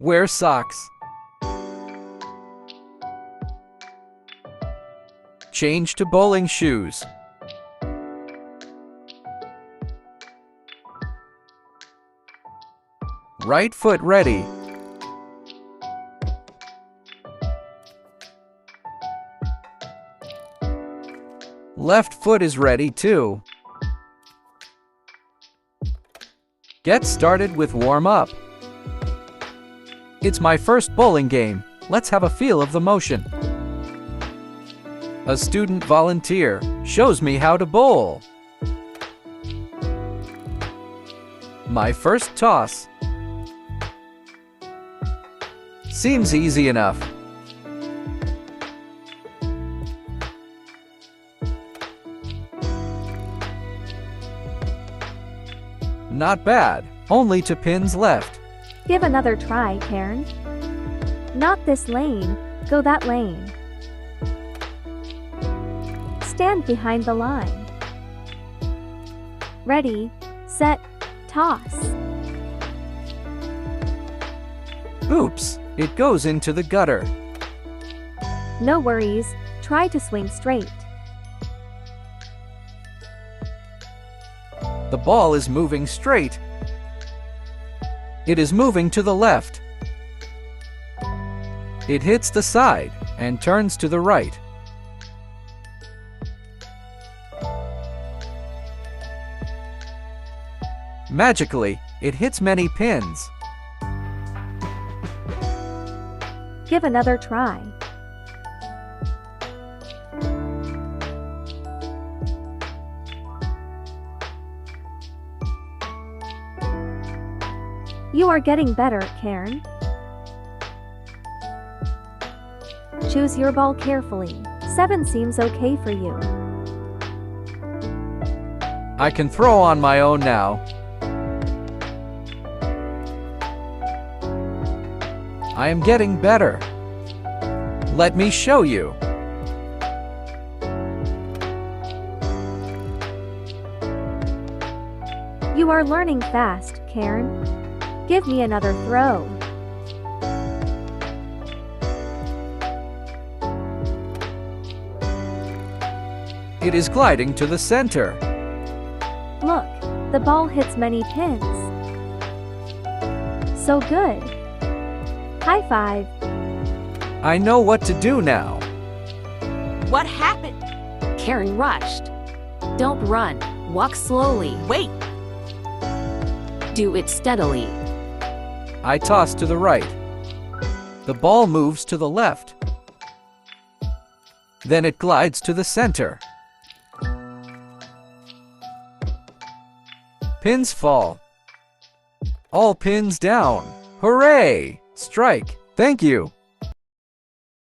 Wear socks. Change to bowling shoes. Right foot ready. Left foot is ready too. Get started with warm-up. It's my first bowling game. Let's have a feel of the motion. A student volunteer shows me how to bowl. My first toss. Seems easy enough. Not bad, only 2 pins left. Give another try, Karen. Not this lane, go that lane. Stand behind the line. Ready, set, toss. Oops, it goes into the gutter. No worries, try to swing straight. The ball is moving straight. It is moving to the left. It hits the side and turns to the right. Magically, it hits many pins. Give another try. You are getting better, Karen. Choose your ball carefully. 7 seems okay for you. I can throw on my own now. I am getting better. Let me show you. You are learning fast, Karen. Give me another throw. It is gliding to the center. Look, the ball hits many pins. So good. High five. I know what to do now. What happened? Karen rushed. Don't run. Walk slowly. Wait. Do it steadily. I toss to the right. The ball moves to the left. Then it glides to the center. Pins fall. All pins down. Hooray! Strike. Thank you.